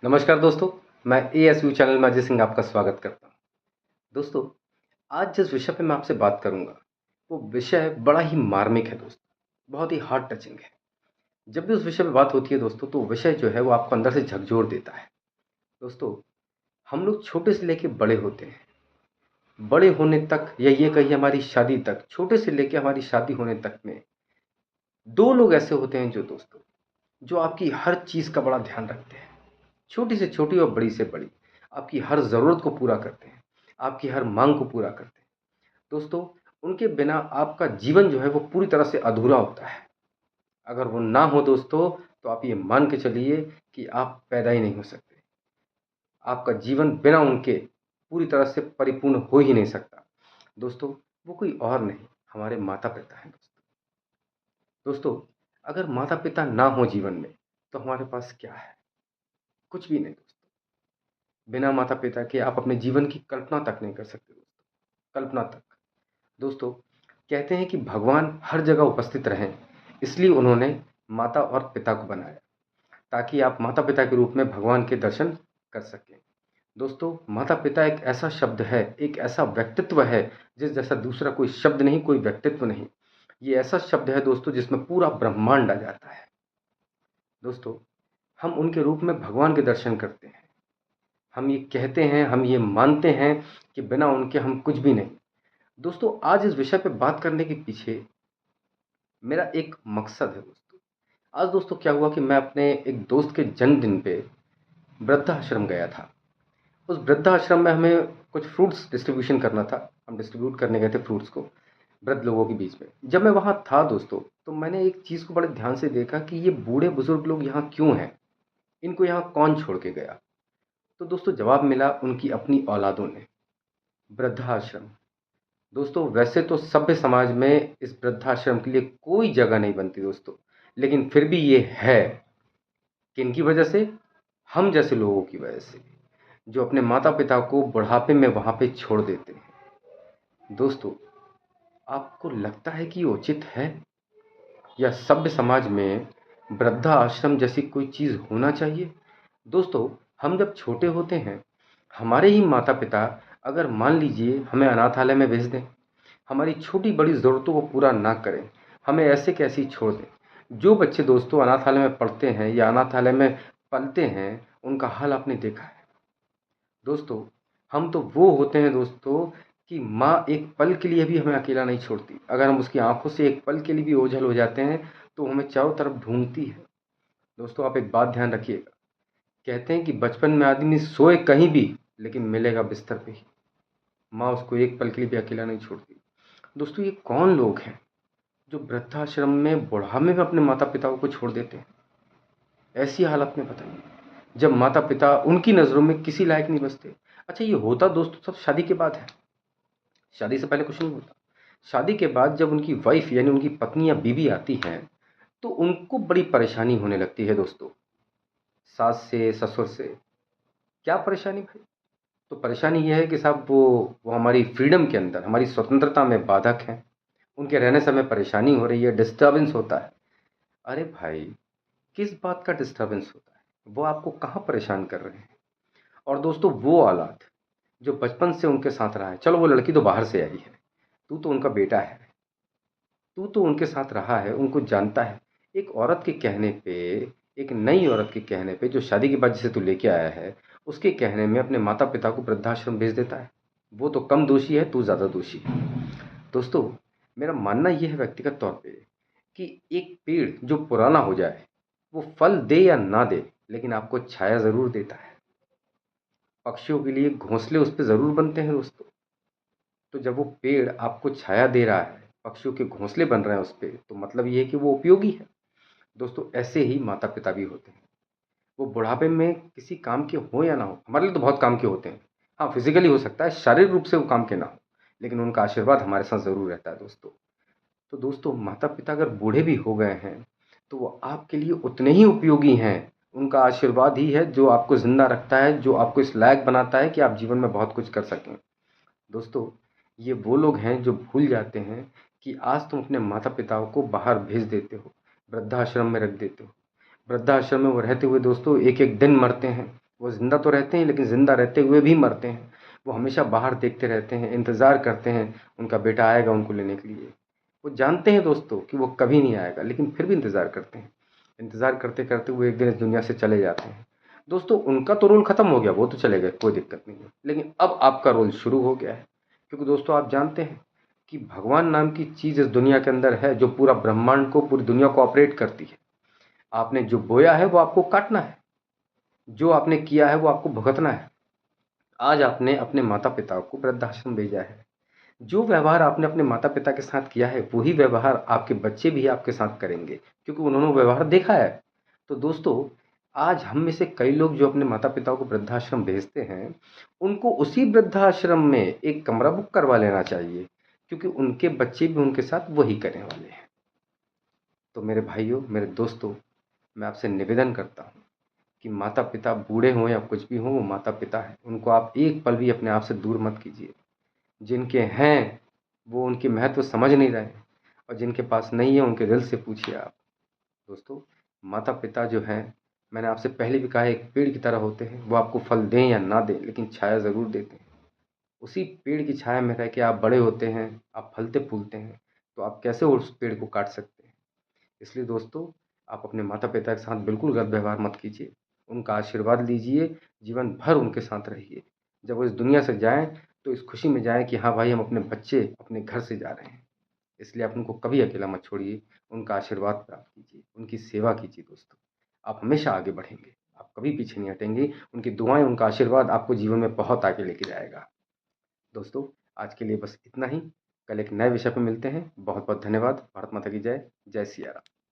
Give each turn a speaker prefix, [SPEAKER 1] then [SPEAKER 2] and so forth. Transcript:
[SPEAKER 1] नमस्कार दोस्तों, मैं एएसयू चैनल में अजय सिंह आपका स्वागत करता हूँ। दोस्तों, आज जिस विषय पे मैं आपसे बात करूँगा, वो विषय बड़ा ही मार्मिक है दोस्तों, बहुत ही हार्ट टचिंग है। जब भी उस विषय पे बात होती है दोस्तों, तो विषय जो है वो आपको अंदर से झकझोर देता है। दोस्तों, हम लोग छोटे से लेके बड़े होते हैं, बड़े होने तक या ये कहिए हमारी शादी तक, छोटे से लेके हमारी शादी होने तक में 2 लोग ऐसे होते हैं जो आपकी हर चीज़ का बड़ा ध्यान रखते हैं। छोटी से छोटी और बड़ी से बड़ी, आपकी हर ज़रूरत को पूरा करते हैं, आपकी हर माँग को पूरा करते हैं। दोस्तों, उनके बिना आपका जीवन जो है वो पूरी तरह से अधूरा होता है। अगर वो ना हो दोस्तों, तो आप ये मान के चलिए कि आप पैदा ही नहीं हो सकते। आपका जीवन बिना उनके पूरी तरह से परिपूर्ण हो ही नहीं सकता। दोस्तों, वो कोई और नहीं, हमारे माता-पिता हैं दोस्तों। दोस्तों, अगर माता-पिता ना हो जीवन में, तो हमारे पास क्या है? कुछ भी नहीं दोस्तों। बिना माता-पिता के आप अपने जीवन की कल्पना तक नहीं कर सकते दोस्तों, कल्पना तक। दोस्तों, कहते हैं कि भगवान हर जगह उपस्थित रहें, इसलिए उन्होंने माता और पिता को बनाया, ताकि आप माता-पिता के रूप में भगवान के दर्शन कर सकें। दोस्तों, माता-पिता एक ऐसा शब्द है, एक ऐसा व्यक्तित्व है, जिस जैसा दूसरा कोई शब्द नहीं, कोई व्यक्तित्व नहीं। ये ऐसा शब्द है दोस्तों, जिसमें पूरा ब्रह्मांड आ जाता है। दोस्तों, हम उनके रूप में भगवान के दर्शन करते हैं। हम ये कहते हैं, हम ये मानते हैं कि बिना उनके हम कुछ भी नहीं। दोस्तों, आज इस विषय पे बात करने के पीछे मेरा एक मकसद है दोस्तों। आज दोस्तों क्या हुआ कि मैं अपने एक दोस्त के जन्मदिन पे वृद्धाश्रम गया था। उस वृद्धाश्रम में हमें कुछ फ्रूट्स डिस्ट्रीब्यूशन करना था। हम डिस्ट्रीब्यूट करने गए थे फ्रूट्स को वृद्ध लोगों के बीच में। जब मैं वहाँ था दोस्तों, तो मैंने एक चीज़ को बड़े ध्यान से देखा कि ये बूढ़े बुजुर्ग लोग यहाँ क्यों हैं? इनको यहाँ कौन छोड़ के गया? तो दोस्तों जवाब मिला उनकी अपनी औलादों ने। वृद्धाश्रम। दोस्तों, वैसे तो सभ्य समाज में इस वृद्धाश्रम के लिए कोई जगह नहीं बनती दोस्तों, लेकिन फिर भी ये है। किनकी वजह से? हम जैसे लोगों की वजह से, जो अपने माता-पिता को बुढ़ापे में वहाँ पे छोड़ देते हैं। दोस्तों, आपको लगता है कि ये उचित है? या सभ्य समाज में वृद्धाश्रम जैसी कोई चीज़ होना चाहिए? दोस्तों, हम जब छोटे होते हैं, हमारे ही माता-पिता अगर मान लीजिए हमें अनाथालय में भेज दें, हमारी छोटी-बड़ी ज़रूरतों को पूरा ना करें, हमें ऐसे कैसे ही छोड़ दें। जो बच्चे दोस्तों अनाथालय में पढ़ते हैं या अनाथालय में पलते हैं, उनका हाल आपने देखा है। दोस्तों, हम तो वो होते हैं दोस्तों कि माँ एक पल के लिए भी हमें अकेला नहीं छोड़ती। अगर हम उसकी आँखों से एक पल के लिए भी ओझल हो जाते हैं, तो हमें चारों तरफ ढूँढती है। दोस्तों, आप एक बात ध्यान रखिएगा, कहते हैं कि बचपन में आदमी सोए कहीं भी, लेकिन मिलेगा बिस्तर पे ही। माँ उसको एक पल के लिए भी अकेला नहीं छोड़ती। दोस्तों, ये कौन लोग हैं जो वृद्धाश्रम में बुढ़ापे में अपने माता-पिताओं को छोड़ देते हैं? ऐसी हालत में बताइए, जब माता-पिता उनकी नज़रों में किसी लायक नहीं बचते। अच्छा, ये होता दोस्तों सब शादी के बाद है। शादी से पहले कुछ नहीं होता। शादी के बाद जब उनकी वाइफ़ यानी उनकी पत्नी या बीवी आती हैं, तो उनको बड़ी परेशानी होने लगती है दोस्तों, सास से, ससुर से। क्या परेशानी भाई? तो परेशानी ये है कि साहब वो हमारी फ्रीडम के अंदर, हमारी स्वतंत्रता में बाधक हैं। उनके रहने से हमें परेशानी हो रही है, डिस्टर्बेंस होता है। अरे भाई, किस बात का डिस्टर्बेंस होता है? वो आपको कहाँ परेशान कर रहे हैं? और दोस्तों वो औलाद जो बचपन से उनके साथ रहा है, चलो वो लड़की तो बाहर से आई है, तू तो उनका बेटा है, तू तो उनके साथ रहा है, उनको जानता है। एक औरत के कहने पे, एक नई औरत के कहने पे, जो शादी के बाद जिसे तू लेके आया है, उसके कहने में अपने माता-पिता को वृद्धाश्रम भेज देता है। वो तो कम दोषी है, तू ज़्यादा दोषी है। दोस्तों, मेरा मानना ये है व्यक्तिगत तौर पे कि एक पेड़ जो पुराना हो जाए, वो फल दे या ना दे, लेकिन आपको छाया ज़रूर देता है। पक्षियों के लिए घोंसले उस पे ज़रूर बनते हैं दोस्तों। तो जब वो पेड़ आपको छाया दे रहा है, पक्षियों के घोंसले बन रहे हैं उस पे, तो मतलब ये है कि वो उपयोगी है। दोस्तों, ऐसे ही माता-पिता भी होते हैं। वो बुढ़ापे में किसी काम के हों या ना हों, हमारे लिए तो बहुत काम के होते हैं। हाँ, फिज़िकली हो सकता है, शारीरिक रूप से वो काम के ना हों, लेकिन उनका आशीर्वाद हमारे साथ ज़रूर रहता है दोस्तों। तो दोस्तों, माता-पिता अगर बूढ़े भी हो गए हैं, तो वो आपके लिए उतने ही उपयोगी हैं। उनका आशीर्वाद ही है जो आपको ज़िंदा रखता है, जो आपको इस लायक बनाता है कि आप जीवन में बहुत कुछ कर सकें। दोस्तों, ये वो लोग हैं जो भूल जाते हैं कि आज तुम अपने माता-पिताओं को बाहर भेज देते हो, वृद्धाश्रम में रख देते हो। वृद्धाश्रम में वो रहते हुए दोस्तों एक-एक दिन मरते हैं, वो ज़िंदा तो रहते हैं लेकिन ज़िंदा रहते हुए भी मरते हैं। वो हमेशा बाहर देखते रहते हैं, इंतज़ार करते हैं उनका बेटा आएगा उनको लेने के लिए। वो जानते हैं दोस्तों कि वो कभी नहीं आएगा, लेकिन फिर भी इंतज़ार करते हैं। इंतज़ार करते-करते वो एक दिन इस दुनिया से चले जाते हैं। दोस्तों उनका तो रोल ख़त्म हो गया, वो तो चले गए, कोई दिक्कत नहीं है। लेकिन अब आपका रोल शुरू हो गया है, क्योंकि दोस्तों आप जानते हैं कि भगवान नाम की चीज़ इस दुनिया के अंदर है, जो पूरा ब्रह्मांड को, पूरी दुनिया को ऑपरेट करती है। आपने जो बोया है वो आपको काटना है, जो आपने किया है वो आपको भुगतना है। आज आपने अपने माता-पिता को वृद्धाश्रम भेजा है। जो व्यवहार आपने अपने माता-पिता के साथ किया है, वही व्यवहार आपके बच्चे भी आपके साथ करेंगे, क्योंकि उन्होंने वो व्यवहार देखा है। तो दोस्तों, आज हम में से कई लोग जो अपने माता-पिता को वृद्धाश्रम भेजते हैं, उनको उसी वृद्धाश्रम में एक कमरा बुक करवा लेना चाहिए, क्योंकि उनके बच्चे भी उनके साथ वही करने वाले हैं। तो मेरे भाइयों, मेरे दोस्तों, मैं आपसे निवेदन करता हूँ कि माता-पिता बूढ़े हों या कुछ भी हों, वो माता-पिता हैं। उनको आप एक पल भी अपने आप से दूर मत कीजिए। जिनके हैं, वो उनकी महत्व समझ नहीं रहे हैं, और जिनके पास नहीं है, उनके दिल से पूछिए आप। दोस्तों, माता-पिता जो हैं, मैंने आपसे पहले भी कहा है, एक पेड़ की तरह होते हैं। वो आपको फल दें या ना दें, लेकिन छाया ज़रूर देते हैं। उसी पेड़ की छाया में रह के आप बड़े होते हैं, आप फलते-फूलते हैं, तो आप कैसे उस पेड़ को काट सकते हैं? इसलिए दोस्तों, आप अपने माता-पिता के साथ बिल्कुल गलत व्यवहार मत कीजिए। उनका आशीर्वाद लीजिए, जीवन भर उनके साथ रहिए। जब वो इस दुनिया से जाएँ, तो इस खुशी में जाएँ कि हाँ भाई, हम अपने बच्चे अपने घर से जा रहे हैं। इसलिए आप उनको कभी अकेला मत छोड़िए, उनका आशीर्वाद प्राप्त कीजिए, उनकी सेवा कीजिए दोस्तों। आप हमेशा आगे बढ़ेंगे, आप कभी पीछे नहीं हटेंगे। उनकी दुआएँ, उनका आशीर्वाद आपको जीवन में बहुत आगे लेके जाएगा। दोस्तों, आज के लिए बस इतना ही। कल एक नए विषय पे मिलते हैं। बहुत-बहुत धन्यवाद। भारत माता की जय। जय सिया राम।